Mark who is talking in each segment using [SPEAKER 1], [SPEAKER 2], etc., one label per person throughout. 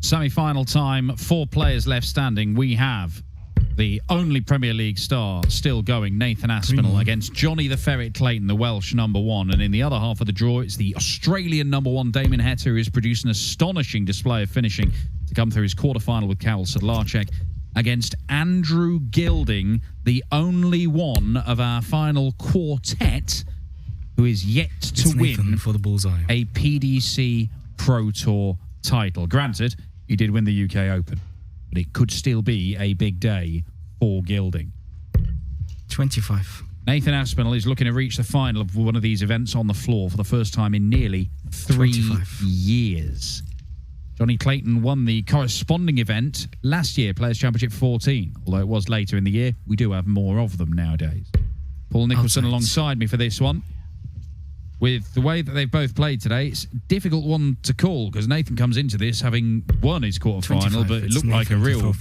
[SPEAKER 1] Semi-final time, 4 players left standing. We have the only Premier League star still going, Nathan Aspinall, against Jonny the Ferret Clayton, the Welsh #1. And in the other half of the draw, it's the Australian #1, Damien Heta, who has produced an astonishing display of finishing to come through his quarterfinal with Karel Sedlacek, against Andrew Gilding, the only one of our final quartet who is yet to win
[SPEAKER 2] for the bullseye.
[SPEAKER 1] a PDC Pro Tour title. Granted, he did win the UK Open, but it could still be a big day for Gilding.
[SPEAKER 2] 25.
[SPEAKER 1] Nathan Aspinall is looking to reach the final of one of these events on the floor for the first time in nearly 3 years. Jonny Clayton won the corresponding event last year, Players' Championship 14. Although it was later in the year, we do have more of them nowadays. Paul Nicholson alongside me for this one. With the way that they've both played today, it's a difficult one to call because Nathan comes into this having won his quarterfinal, but it looked like a real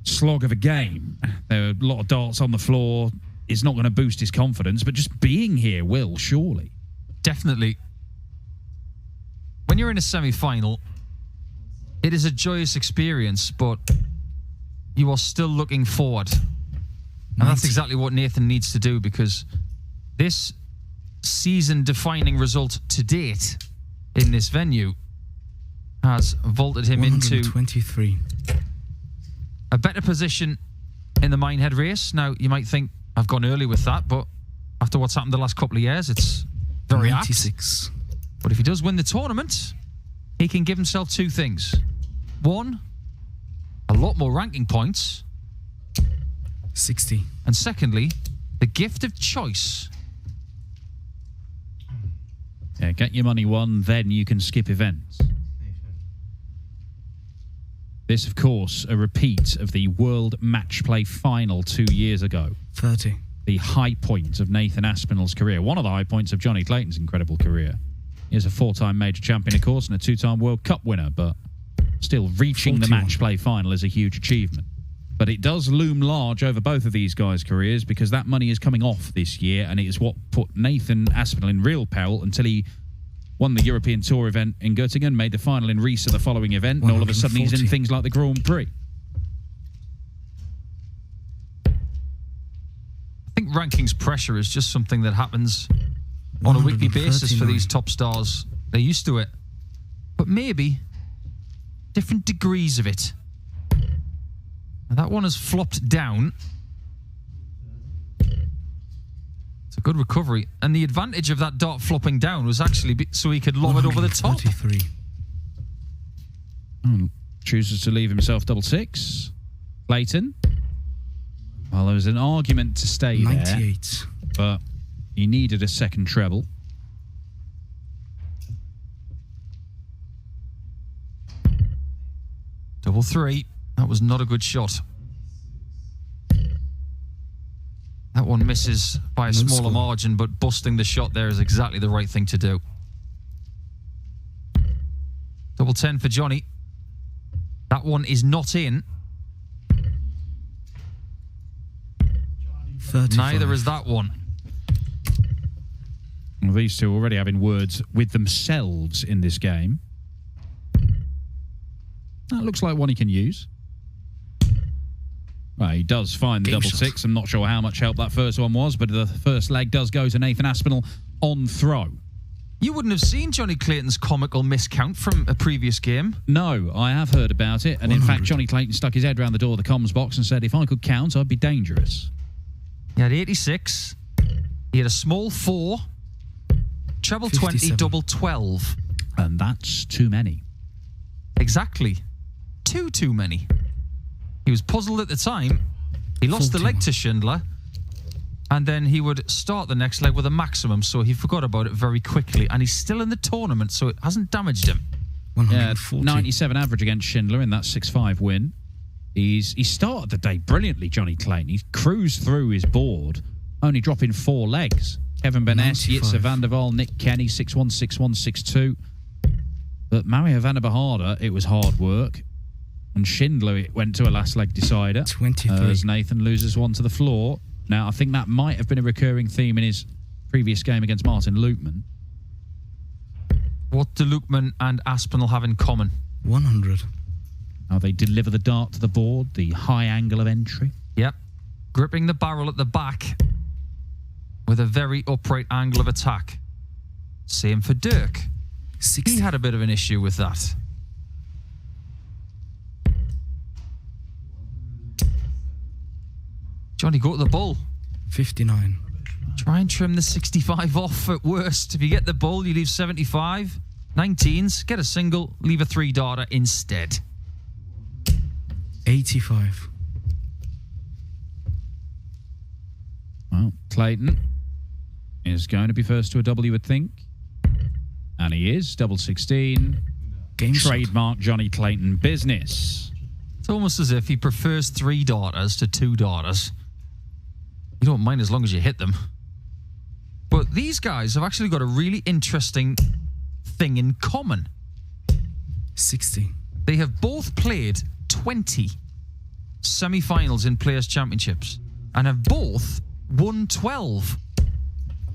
[SPEAKER 1] slog of a game. There were a lot of darts on the floor. It's not going to boost his confidence, but just being here will, surely.
[SPEAKER 3] Definitely. When you're in a semi-final, it is a joyous experience, but you are still looking forward. And that's exactly what Nathan needs to do, because this season-defining result to date in this venue has vaulted him into
[SPEAKER 2] 23.
[SPEAKER 3] a better position in the Minehead race. Now, you might think, I've gone early with that, but after what's happened the last couple of years, it's very
[SPEAKER 2] 96.
[SPEAKER 3] apt. But if he does win the tournament, he can give himself 2 things. 1, a lot more ranking points.
[SPEAKER 2] 60.
[SPEAKER 3] And secondly, the gift of choice.
[SPEAKER 1] Yeah, get your money won, then you can skip events. This, of course, a repeat of the World Match Play Final 2 years ago.
[SPEAKER 2] 30.
[SPEAKER 1] The high point of Nathan Aspinall's career. One of the high points of Jonny Clayton's incredible career. He is a 4-time major champion, of course, and a 2-time World Cup winner, but still reaching 41. The Match Play Final is a huge achievement. But it does loom large over both of these guys' careers because that money is coming off this year, and it is what put Nathan Aspinall in real peril until he won the European Tour event in Göttingen, made the final in Riesa the following event, and all of a sudden he's in things like the Grand Prix.
[SPEAKER 3] I think rankings pressure is just something that happens on a weekly basis for these top stars. They're used to it. But maybe different degrees of it. Now that one has flopped down. It's a good recovery. And the advantage of that dart flopping down was actually so he could lob it over the top.
[SPEAKER 2] 33.
[SPEAKER 1] Chooses to leave himself double 6. Clayton. Well, there was an argument to stay
[SPEAKER 2] 98.
[SPEAKER 1] There, but he needed a second treble.
[SPEAKER 3] Double 3. That was not a good shot. That one misses by a smaller margin, but busting the shot there is exactly the right thing to do. Double 10 for Jonny. That one is not in.
[SPEAKER 2] 35.
[SPEAKER 3] Neither is that one.
[SPEAKER 1] Well, these two already having words with themselves in this game. That looks like one he can use. Well, he does find the double 6. I'm not sure how much help that first one was, but the first leg does go to Nathan Aspinall on throw.
[SPEAKER 3] You wouldn't have seen Jonny Clayton's comical miscount from a previous game.
[SPEAKER 1] No, I have heard about it. And 100. In fact, Jonny Clayton stuck his head around the door of the comms box and said, if I could count, I'd be dangerous.
[SPEAKER 3] He had 86. He had a small 4. Treble 20, double 12.
[SPEAKER 1] And that's too many.
[SPEAKER 3] Exactly. Too many. He was puzzled at the time. He lost 41. The leg to Schindler. And then he would start the next leg with a maximum, so he forgot about it very quickly. And he's still in the tournament, so it hasn't damaged him.
[SPEAKER 1] 140. 97 average against Schindler in that 6-5 win. He started the day brilliantly, Jonny Clayton. He cruised through his board, only dropping 4 legs. Kevin Benes, Jitse van der Waal, Nick Kenny, 6-1, 6-1, 6-2. But Mario van der Beharde, it was hard work. And Schindler, it went to a last leg decider.
[SPEAKER 2] 23.
[SPEAKER 1] As Nathan loses one to the floor. Now, I think that might have been a recurring theme in his previous game against Martin Lukman.
[SPEAKER 3] What do Lukman and Aspinall have in common?
[SPEAKER 2] 100.
[SPEAKER 1] How they deliver the dart to the board, the high angle of entry.
[SPEAKER 3] Yep. Gripping the barrel at the back with a very upright angle of attack. Same for Dirk.
[SPEAKER 2] 60.
[SPEAKER 3] He had a bit of an issue with that. Jonny, go to the bull.
[SPEAKER 2] 59.
[SPEAKER 3] Try and trim the 65 off at worst. If you get the bull, you leave 75. 19s, get a single, leave a 3-darter instead.
[SPEAKER 2] 85.
[SPEAKER 1] Well, Clayton is going to be first to a double, you would think. And he is. Double 16.
[SPEAKER 2] Game shot.
[SPEAKER 1] Trademark Jonny Clayton business.
[SPEAKER 3] It's almost as if he prefers 3 daughters to 2 daughters. You don't mind as long as you hit them. But these guys have actually got a really interesting thing in common.
[SPEAKER 2] 60.
[SPEAKER 3] They have both played 20 semi-finals in Players' Championships and have both won 12.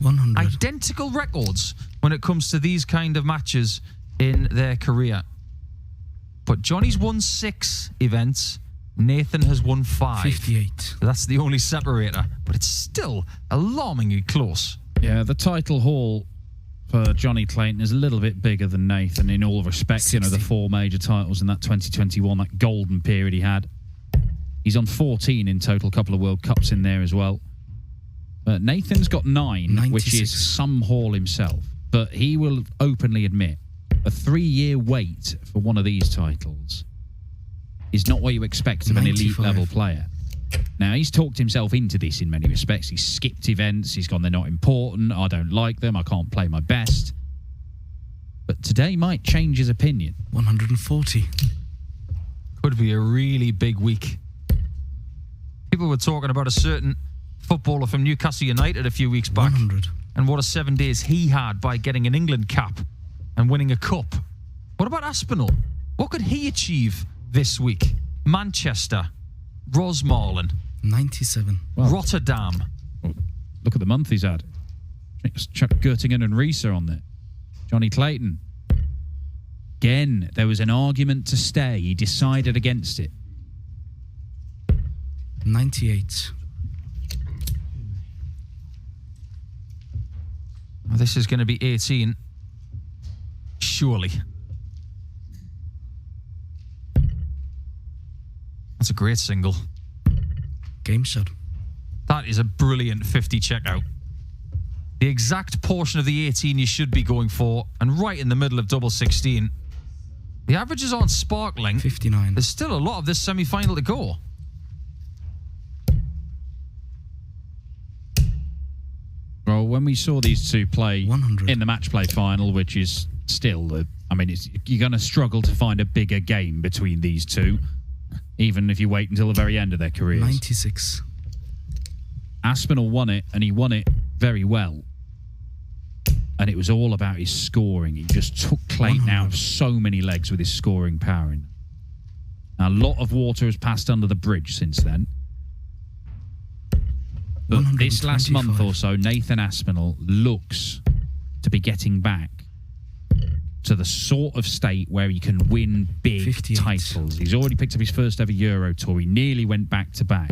[SPEAKER 2] 100.
[SPEAKER 3] Identical records when it comes to these kind of matches in their career. But Jonny's won 6 events. Nathan has won 5.
[SPEAKER 2] 58.
[SPEAKER 3] That's the only separator, but it's still alarmingly close.
[SPEAKER 1] Yeah, the title haul for Jonny Clayton is a little bit bigger than Nathan in all respects.
[SPEAKER 2] 60.
[SPEAKER 1] You know, the 4 major titles in that 2021, that golden period he had. He's on 14 in total, couple of World Cups in there as well. But Nathan's got 9,
[SPEAKER 2] 96.
[SPEAKER 1] which is some haul himself. But he will openly admit a 3-year wait for one of these titles is not what you expect of an
[SPEAKER 2] 95.
[SPEAKER 1] elite level player. Now, he's talked himself into this in many respects. He's skipped events. He's gone, they're not important. I don't like them. I can't play my best. But today might change his opinion.
[SPEAKER 2] 140.
[SPEAKER 3] Could be a really big week. People were talking about a certain footballer from Newcastle United a few weeks back.
[SPEAKER 2] 100.
[SPEAKER 3] And what a 7 days he had by getting an England cap and winning a cup. What about Aspinall? What could he achieve this week? Manchester, Rosmarlin,
[SPEAKER 2] 97.
[SPEAKER 1] Well,
[SPEAKER 3] Rotterdam.
[SPEAKER 1] look at the month he's had. Chuck Göttingen and Rieser on there. Jonny Clayton. Again, there was an argument to stay. He decided against it.
[SPEAKER 2] 98.
[SPEAKER 3] Well, this is going to be 18. Surely. That's a great single.
[SPEAKER 2] Game shot.
[SPEAKER 3] That is a brilliant 50 checkout. The exact portion of the 18 you should be going for, and right in the middle of double 16. The averages aren't sparkling.
[SPEAKER 2] 59.
[SPEAKER 3] There's still a lot of this semi-final to go.
[SPEAKER 1] Well, when we saw these two play
[SPEAKER 2] 100.
[SPEAKER 1] in the match play final, which is still, you're going to struggle to find a bigger game between these two, even if you wait until the very end of their careers.
[SPEAKER 2] 96.
[SPEAKER 1] Aspinall won it, and he won it very well. And it was all about his scoring. He just took Clayton out of so many legs with his scoring power. Now, a lot of water has passed under the bridge since then. But this last month or so, Nathan Aspinall looks to be getting back to the sort of state where he can win big
[SPEAKER 2] 58.
[SPEAKER 1] titles. He's already picked up his first ever Euro tour. He nearly went back to back.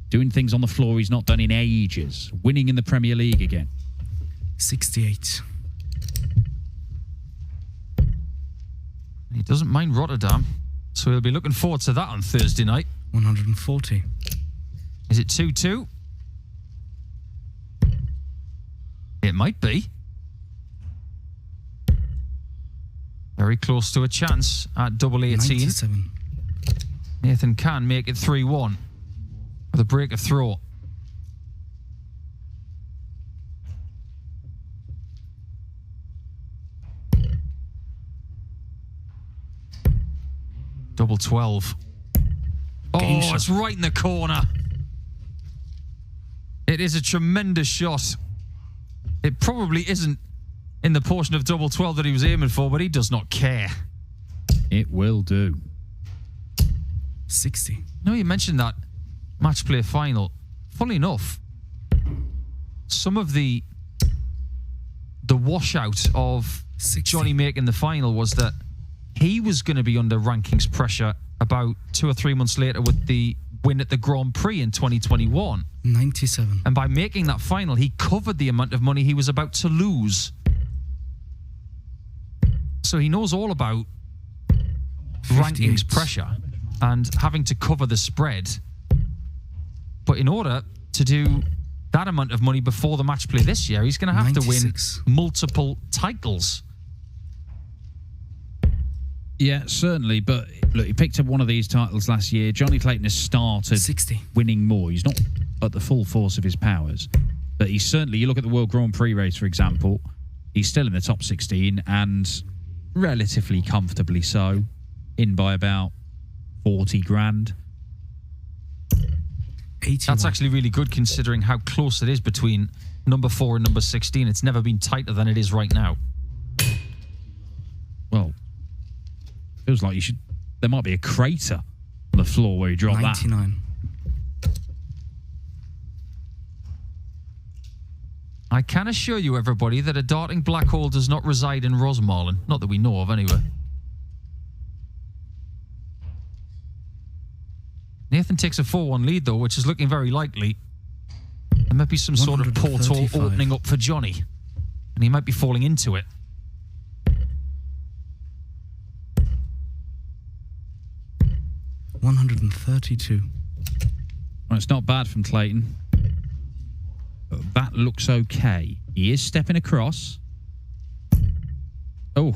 [SPEAKER 1] Doing things on the floor he's not done in ages. Winning in the Premier League again.
[SPEAKER 2] 68.
[SPEAKER 3] He doesn't mind Rotterdam, so he'll be looking forward to that on Thursday night.
[SPEAKER 2] 140.
[SPEAKER 3] Is it 2-2? It might be. Very close to a chance at double 18.
[SPEAKER 2] 97.
[SPEAKER 3] Nathan can make it 3-1 with a break of throw. Double 12. Oh, it's right in the corner. It is a tremendous shot. It probably isn't in the portion of double 12 that he was aiming for, but he does not care.
[SPEAKER 1] It will do.
[SPEAKER 2] 60.
[SPEAKER 3] No, you mentioned that match play final. Funnily enough, some of the washout of
[SPEAKER 2] 60.
[SPEAKER 3] Jonny making the final was that he was going to be under rankings pressure about 2 or 3 months later with the win at the Grand Prix in 2021.
[SPEAKER 2] 97.
[SPEAKER 3] And by making that final, he covered the amount of money he was about to lose. So he knows all about
[SPEAKER 2] 58.
[SPEAKER 3] rankings pressure and having to cover the spread. But in order to do that amount of money before the match play this year, he's going to have
[SPEAKER 2] 96.
[SPEAKER 3] to win multiple titles.
[SPEAKER 1] Yeah, certainly. But look, he picked up one of these titles last year. Jonny Clayton has started
[SPEAKER 2] 60.
[SPEAKER 1] winning more. He's not at the full force of his powers. But he's certainly, you look at the World Grand Prix race, for example, he's still in the top 16 and relatively comfortably so, in by about 40 grand.
[SPEAKER 2] 81.
[SPEAKER 3] That's actually really good considering how close it is between number 4 and number 16. It's never been tighter than it is right now.
[SPEAKER 1] Well, feels like there might be a crater on the floor where you dropped
[SPEAKER 2] 99.
[SPEAKER 3] I can assure you, everybody, that a darting black hole does not reside in Rosmarlin. Not that we know of, anyway. Nathan takes a 4-1 lead, though, which is looking very likely. There might be some sort of portal
[SPEAKER 2] 135.
[SPEAKER 3] opening up for Jonny, and he might be falling into it.
[SPEAKER 2] $132.
[SPEAKER 1] Well, it's not bad from Clayton. That looks okay. He is stepping across. Oh.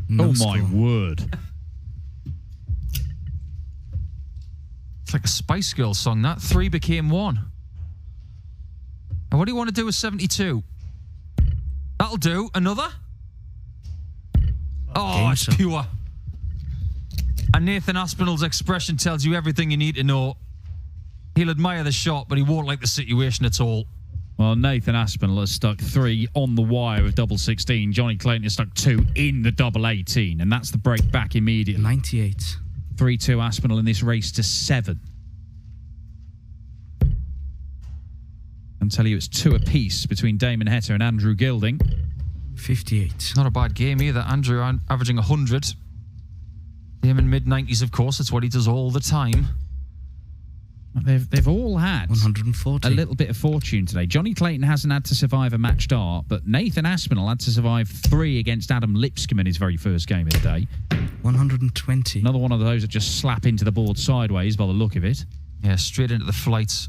[SPEAKER 2] No
[SPEAKER 1] oh,
[SPEAKER 2] score.
[SPEAKER 1] my word.
[SPEAKER 3] It's like a Spice Girls song, that. 3 became 1. And what do you want to do with 72? That'll do. Another? Oh,
[SPEAKER 2] Game
[SPEAKER 3] it's
[SPEAKER 2] shot.
[SPEAKER 3] pure. And Nathan Aspinall's expression tells you everything you need to know. He'll admire the shot, but he won't like the situation at all.
[SPEAKER 1] Well, Nathan Aspinall has stuck 3 on the wire of double 16. Jonny Clayton has stuck 2 in the double 18, and that's the break back immediately.
[SPEAKER 2] 98.
[SPEAKER 1] 3-2 Aspinall in this race to 7. I'll tell you, it's 2 apiece between Damon Heta and Andrew Gilding.
[SPEAKER 2] 58.
[SPEAKER 3] Not a bad game either. Andrew averaging 100. Him in mid-90s, of course. That's what he does all the time.
[SPEAKER 1] They've all had
[SPEAKER 2] 140.
[SPEAKER 1] a little bit of fortune today. Jonny Clayton hasn't had to survive a match start, but Nathan Aspinall had to survive 3 against Adam Lipscomb in his very first game of the day.
[SPEAKER 2] 120.
[SPEAKER 1] Another one of those that just slap into the board sideways by the look of it.
[SPEAKER 3] Yeah, straight into the flights.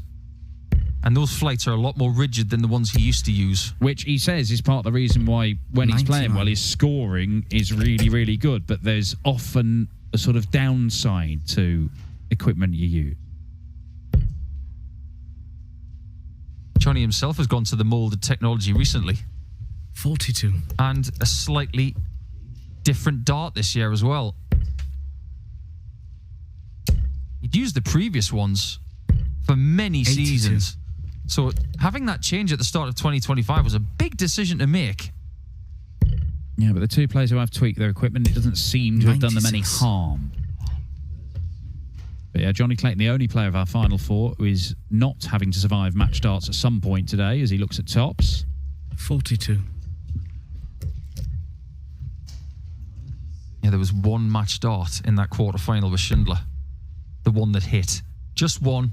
[SPEAKER 3] And those flights are a lot more rigid than the ones he used to use.
[SPEAKER 1] Which he says is part of the reason why, when he's playing
[SPEAKER 2] 99.
[SPEAKER 1] well, his scoring is really, really good. But there's often a sort of downside to equipment you use.
[SPEAKER 3] Jonny himself has gone to the molded technology recently.
[SPEAKER 2] 42.
[SPEAKER 3] And a slightly different dart this year as well. He'd used the previous ones for many
[SPEAKER 2] 82.
[SPEAKER 3] seasons. So having that change at the start of 2025 was a big decision to make.
[SPEAKER 1] Yeah, but the 2 players who have tweaked their equipment, it doesn't seem to have done them any
[SPEAKER 2] 96.
[SPEAKER 1] harm. But yeah, Jonny Clayton, the only player of our Final 4 who is not having to survive match starts at some point today as he looks at tops.
[SPEAKER 2] 42.
[SPEAKER 3] Yeah, there was one match dart in that quarter-final with Schindler. The one that hit. Just one.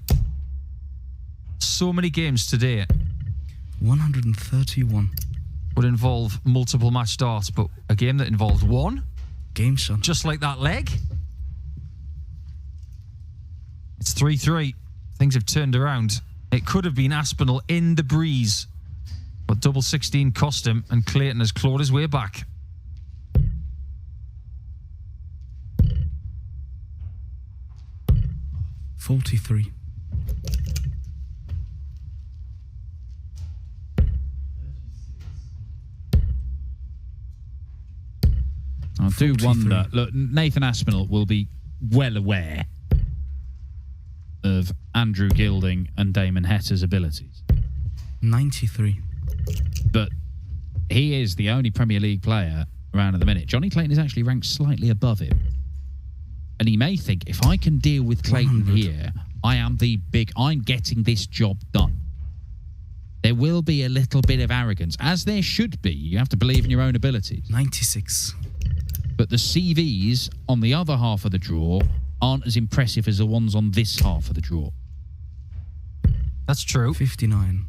[SPEAKER 3] So many games today
[SPEAKER 2] 131.
[SPEAKER 3] would involve multiple match darts, but a game that involved one,
[SPEAKER 2] Game shot.
[SPEAKER 3] just like that leg. It's 3-3. Things have turned around. It could have been Aspinall in the breeze, but double 16 cost him, and Clayton has clawed his way back.
[SPEAKER 2] $43.
[SPEAKER 1] I do
[SPEAKER 2] 43.
[SPEAKER 1] wonder. Look, Nathan Aspinall will be well aware of Andrew Gilding and Damon Heta's abilities.
[SPEAKER 2] 93.
[SPEAKER 1] But he is the only Premier League player around at the minute. Jonny Clayton is actually ranked slightly above him. And he may think, if I can deal with Clayton
[SPEAKER 2] 100.
[SPEAKER 1] here, I'm getting this job done. there will be a little bit of arrogance, as there should be. You have to believe in your own abilities.
[SPEAKER 2] 96.
[SPEAKER 1] But the CVs on the other half of the draw aren't as impressive as the ones on this half of the draw.
[SPEAKER 3] That's true.
[SPEAKER 2] 59.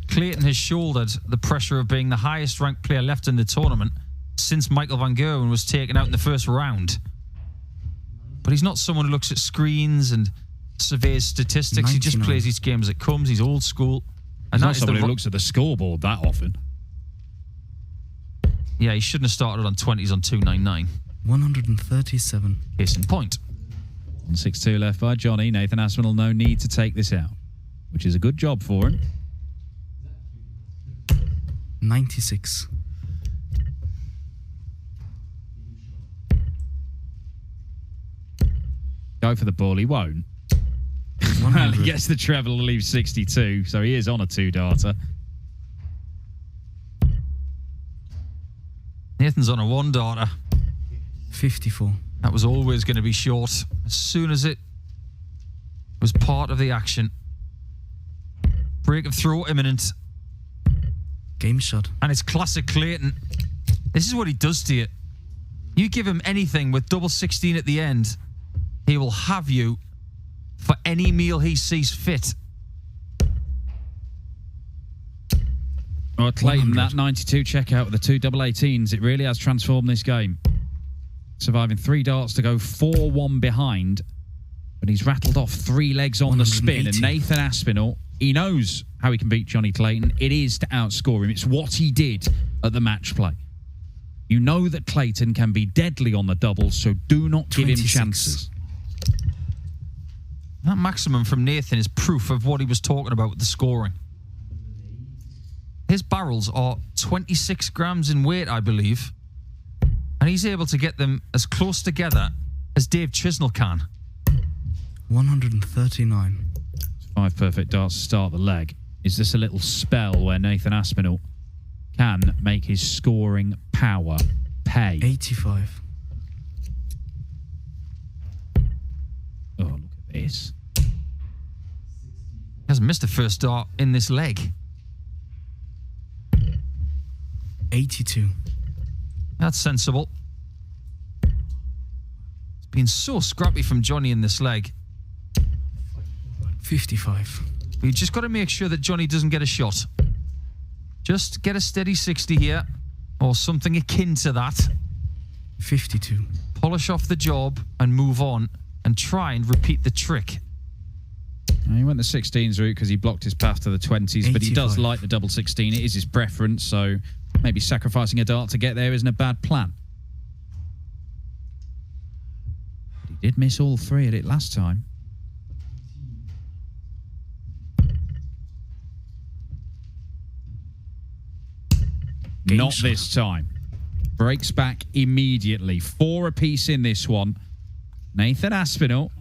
[SPEAKER 3] Clayton has shouldered the pressure of being the highest ranked player left in the tournament since Michael van Gerwen was taken out in the first round. But he's not someone who looks at screens and surveys statistics. 99. He just plays each game as it comes. He's old school. And
[SPEAKER 1] he's not someone who looks at the scoreboard that often.
[SPEAKER 3] Yeah, he shouldn't have started on 20s on 299.
[SPEAKER 2] 137.
[SPEAKER 3] Case in point.
[SPEAKER 1] 162 left by Jonny. Nathan Aspinall, no need to take this out, which is a good job for him.
[SPEAKER 2] 96.
[SPEAKER 1] Go for the ball. He won't. And he gets the treble to leave 62, so he is on a 2-darter.
[SPEAKER 3] Nathan's on a 1-darter.
[SPEAKER 2] 54.
[SPEAKER 3] That was always going to be short. As soon as it was part of the action. Break of throw imminent.
[SPEAKER 2] Game shot.
[SPEAKER 3] And it's classic Clayton. This is what he does to you. You give him anything with double 16 at the end, he will have you for any meal he sees fit.
[SPEAKER 1] Oh, Clayton, 100. That 92 checkout with the 2 double 18s, it really has transformed this game. Surviving 3 darts to go 4-1 behind, but he's rattled off 3 legs on the spin. And Nathan Aspinall, he knows how he can beat Jonny Clayton. It is to outscore him. It's what he did at the match play. You know that Clayton can be deadly on the doubles, so do not give him chances.
[SPEAKER 3] That maximum from Nathan is proof of what he was talking about with the scoring. His barrels are 26 grams in weight, I believe. And he's able to get them as close together as Dave Chisnell can.
[SPEAKER 2] 139.
[SPEAKER 1] 5 perfect darts to start the leg. Is this a little spell where Nathan Aspinall can make his scoring power pay?
[SPEAKER 2] 85.
[SPEAKER 1] Oh, look at this.
[SPEAKER 3] He hasn't missed a first dart in this leg.
[SPEAKER 2] 82.
[SPEAKER 3] That's sensible. It's been so scrappy from Jonny in this leg.
[SPEAKER 2] 55.
[SPEAKER 3] But you just got to make sure that Jonny doesn't get a shot. Just get a steady 60 here, or something akin to that.
[SPEAKER 2] 52.
[SPEAKER 3] Polish off the job and move on, and try and repeat the trick.
[SPEAKER 1] He went the 16s route because he blocked his path to the 20s, 85. But he does like the double 16. It is his preference, so maybe sacrificing a dart to get there isn't a bad plan. But he did miss all 3 at it last time. Not this time. Breaks back immediately. 4 apiece in this one. Nathan Aspinall.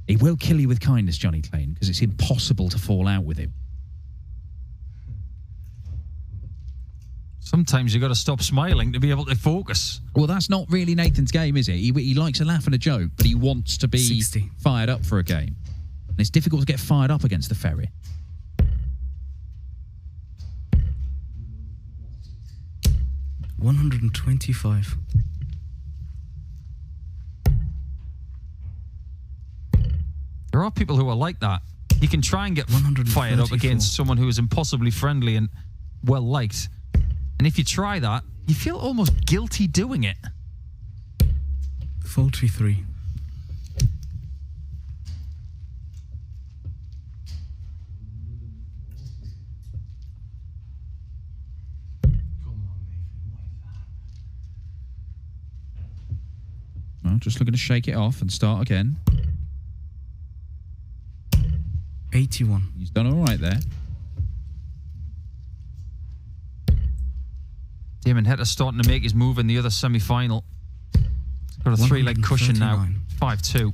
[SPEAKER 1] He will kill you with kindness, Jonny Clayton, because it's impossible to fall out with him.
[SPEAKER 3] Sometimes you've got to stop smiling to be able to focus.
[SPEAKER 1] Well, that's not really Nathan's game, is it? He likes a laugh and a joke, but he wants to be
[SPEAKER 2] 60.
[SPEAKER 1] Fired up for a game. And it's difficult to get fired up against the ferry.
[SPEAKER 2] $125.
[SPEAKER 3] There are people who are like that. You can try and get fired up against someone who is impossibly friendly and well-liked. And if you try that, you feel almost guilty doing it.
[SPEAKER 2] 43.
[SPEAKER 1] Well, just looking to shake it off and start again.
[SPEAKER 2] 81.
[SPEAKER 1] He's done all right there.
[SPEAKER 3] Damon Hetter's starting to make his move in the other semi-final. Got a 3-leg cushion now. 5-2.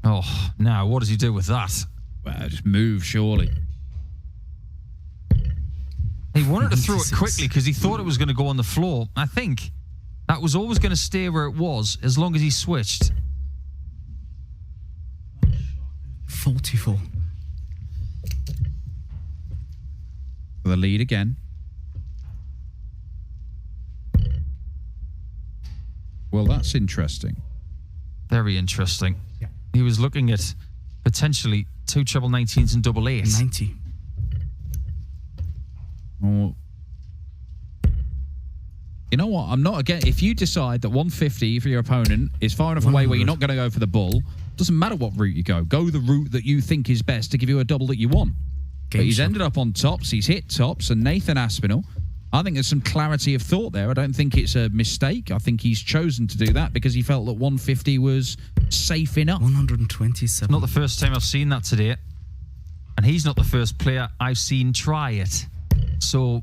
[SPEAKER 3] Oh, now what does he do with that?
[SPEAKER 1] Well, just move, surely.
[SPEAKER 3] He wanted to throw it quickly because he thought it was going to go on the floor. I think that was always going to stay where it was as long as he switched.
[SPEAKER 2] 44.
[SPEAKER 1] For the lead again. Well, that's interesting.
[SPEAKER 3] Very interesting. He was looking at potentially 2 treble 19s and double eights.
[SPEAKER 2] 90.
[SPEAKER 1] Oh. You know what? I'm not again. If you decide that 150 for your opponent is far enough away where you're not going to go for the bull, doesn't matter what route you go. Go the route that you think is best to give you a double that you want. But he's ended up on tops. He's hit tops. And Nathan Aspinall, I think there's some clarity of thought there. I don't think it's a mistake. I think he's chosen to do that because he felt that 150 was safe enough.
[SPEAKER 2] 127.
[SPEAKER 3] Not the first time I've seen that today. And he's not the first player I've seen try it. So,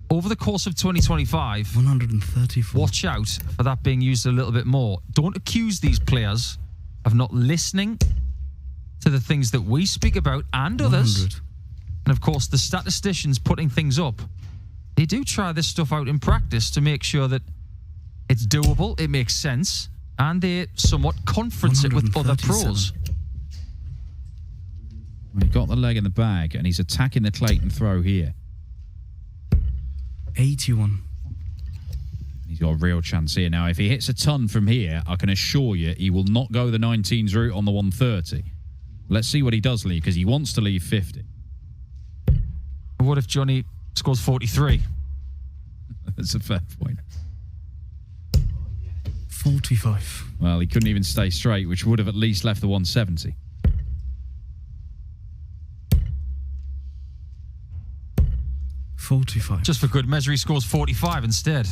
[SPEAKER 3] over the course of 2025,
[SPEAKER 2] 134.
[SPEAKER 3] watch out for that being used a little bit more. Don't accuse these players of not listening to the things that we speak about and others.
[SPEAKER 2] 100.
[SPEAKER 3] And of course, the statisticians putting things up, they do try this stuff out in practice to make sure that it's doable, it makes sense, and they somewhat conference it with other pros.
[SPEAKER 1] He got the leg in the bag, and he's attacking the Clayton throw here.
[SPEAKER 2] 81.
[SPEAKER 1] He's got a real chance here. Now, if he hits a ton from here, I can assure you he will not go the 19s route on the 130. Let's see what he does leave, because he wants to leave 50.
[SPEAKER 3] What if Jonny scores 43?
[SPEAKER 1] That's a fair point.
[SPEAKER 2] 45.
[SPEAKER 1] Well, he couldn't even stay straight, which would have at least left the 170.
[SPEAKER 3] Just for good measure, he scores 45 instead.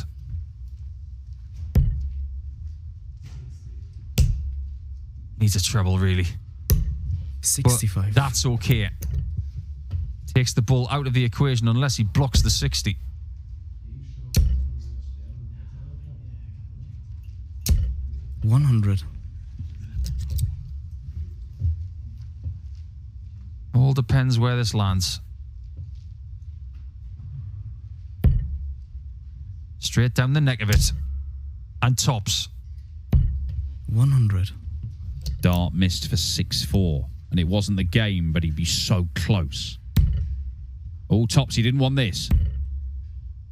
[SPEAKER 3] Needs a treble, really.
[SPEAKER 2] 65.
[SPEAKER 3] But that's okay. Takes the ball out of the equation unless he blocks the 60.
[SPEAKER 2] $100.
[SPEAKER 3] All depends where this lands. Straight down the neck of it. And tops.
[SPEAKER 2] 100.
[SPEAKER 1] Dart missed for 6-4. And it wasn't the game, but he'd be so close. All tops, he didn't want this.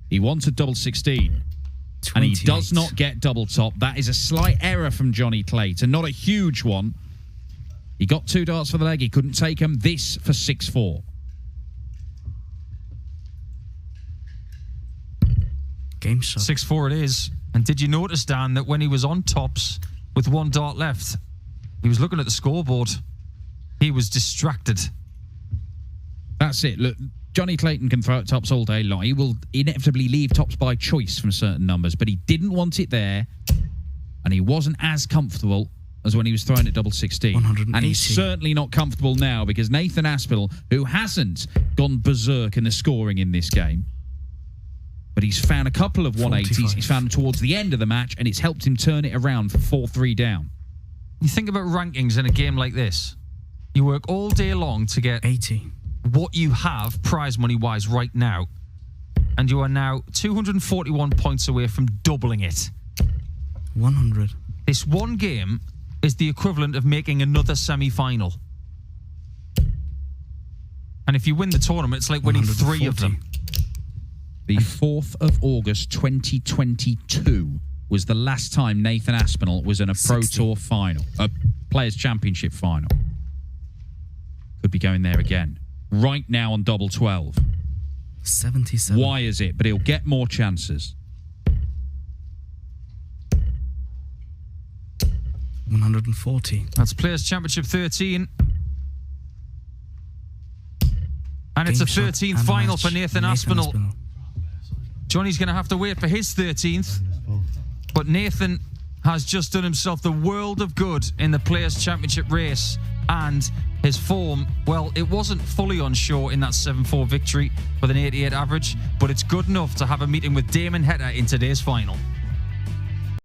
[SPEAKER 1] He wanted double 16.
[SPEAKER 2] 28.
[SPEAKER 1] And he does not get double top. That is a slight error from Jonny Clayton. Not a huge one. He got 2 darts for the leg. He couldn't take them. This for 6-4.
[SPEAKER 2] Game shot.
[SPEAKER 3] 6-4 it is. And did you notice, Dan, that when he was on tops with 1 dart left, he was looking at the scoreboard. He was distracted.
[SPEAKER 1] That's it. Look, Jonny Clayton can throw at tops all day long. He will inevitably leave tops by choice from certain numbers, but he didn't want it there, and he wasn't as comfortable as when he was throwing at double 16.
[SPEAKER 2] 180.
[SPEAKER 1] And he's certainly not comfortable now because Nathan Aspinall, who hasn't gone berserk in the scoring in this game, but he's found a couple of 180s.
[SPEAKER 2] 45.
[SPEAKER 1] He's found them towards the end of the match, and it's helped him turn it around for 4-3 down.
[SPEAKER 3] You think about rankings in a game like this. You work all day long to get
[SPEAKER 2] 80.
[SPEAKER 3] what you have prize money wise right now, and you are now 241 points away from doubling it.
[SPEAKER 2] 100.
[SPEAKER 3] This one game is the equivalent of making another semi-final. And if you win the tournament, it's like winning 3 of them.
[SPEAKER 1] The 4th of August 2022 was the last time Nathan Aspinall was in a Pro
[SPEAKER 2] 60.
[SPEAKER 1] Tour final, a Players' Championship final. Could be going there again. Right now on double 12.
[SPEAKER 2] 77.
[SPEAKER 1] Why is it? But he'll get more chances.
[SPEAKER 2] 140.
[SPEAKER 3] That's Players' Championship 13. And it's a
[SPEAKER 2] Game shot
[SPEAKER 3] 13th
[SPEAKER 2] and
[SPEAKER 3] final
[SPEAKER 2] match.
[SPEAKER 3] for Nathan Aspinall. Jonny's going to have to wait for his 13th. But Nathan has just done himself the world of good in the Players' Championship race. And his form, well, it wasn't fully on shore in that 7-4 victory with an 88 average, but it's good enough to have a meeting with Damon Hetta in today's final.